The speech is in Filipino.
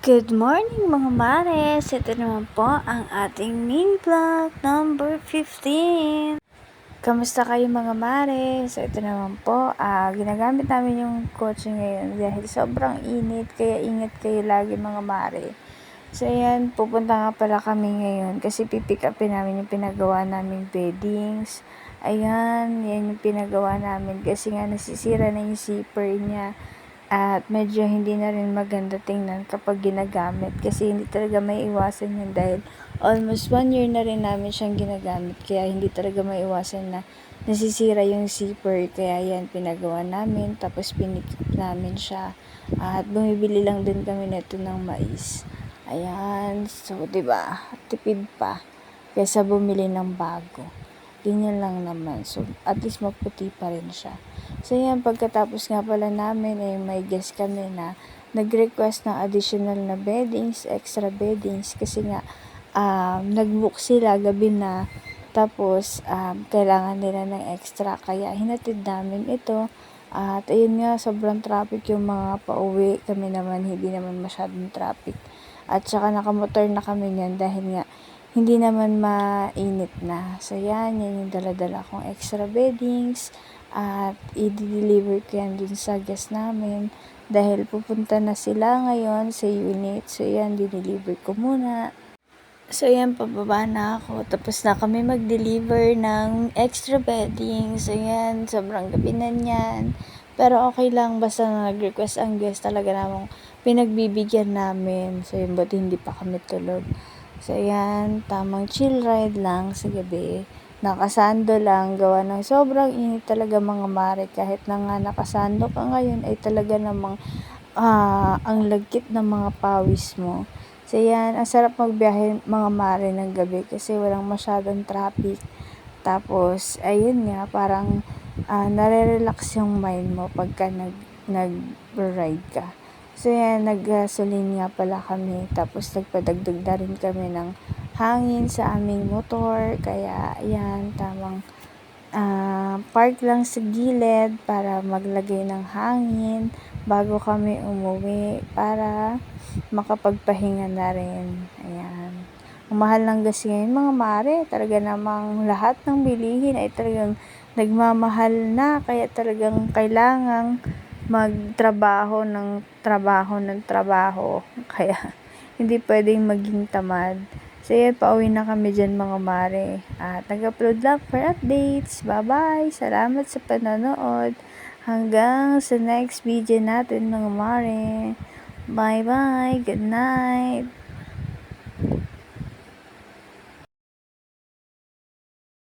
Good morning mga mares! Ito naman po ang ating main vlog number 15. Kamusta kayo mga mares? So ito naman po, ginagamit namin yung kotse ngayon dahil sobrang init, kaya ingat kayo lagi mga mare. So ayan, pupunta nga pala kami ngayon kasi pipick upin namin yung pinagawa naming beddings. Ayan, yan yung pinagawa namin kasi nga nasisira na yung zipper niya. At medyo hindi na rin maganda tingnan kapag ginagamit kasi hindi talaga may iwasan yun dahil almost 1 year na rin namin siyang ginagamit kaya hindi talaga may iwasan na nasisira yung zipper kaya yan pinagawa namin tapos pinikip namin siya at bumibili lang din kami nito ng mais. Ayan, so 'di ba tipid pa kaysa bumili ng bago. Ganyan lang naman. So, at least maputi pa rin siya. So, yan, pagkatapos nga pala namin, may guest kami na nag-request ng additional na beddings, extra beddings, kasi nga, nag-book sila gabi na, tapos, kailangan nila ng extra, kaya hinatid namin ito. At, ayun nga, sobrang traffic yung mga pauwi, kami naman, hindi naman masyadong traffic. At, saka nakamotor na kami niyan dahil nga, hindi naman mainit na. So, yan yung dala-dala kong extra beddings at i-deliver ko yan dun sa guest namin dahil pupunta na sila ngayon sa unit. So, yan, dineliver ko muna. So, yan, pababa na ako. Tapos na kami mag-deliver ng extra bedding. So, yan, sobrang gabi na yan. Pero okay lang, basta na nag-request ang guest talaga namang pinagbibigyan namin. So, yun, buti hindi pa kami tulog. So, yan, tamang chill ride lang sa gabi. Nakasando lang, gawa ng sobrang init talaga mga mare. Kahit na nga nakasando ka ngayon, ay talaga namang ang lagkit ng mga pawis mo. So, yan, ang sarap magbiyahe mga mare ng gabi kasi walang masyadong traffic. Tapos, ayun nga, parang nare-relax yung mind mo pagka nag-ride ka. So, yan, nag-gasoline nga pala kami. Tapos, nagpadagdag na rin kami ng hangin sa aming motor. Kaya, yan, tamang park lang sa gilid para maglagay ng hangin bago kami umuwi para makapagpahinga na rin. Ayan. Ang mahal ng gas ngayon mga mare, talaga namang lahat ng bilihin ay talagang nagmamahal na, kaya talagang kailangang magtrabaho ng trabaho. Kaya hindi pwedeng maging tamad. So, yan, pauwi na kami dyan mga mare. At nag-upload lang for updates. Bye-bye! Salamat sa panonood. Hanggang sa next video natin mga mare. Bye-bye! Good night!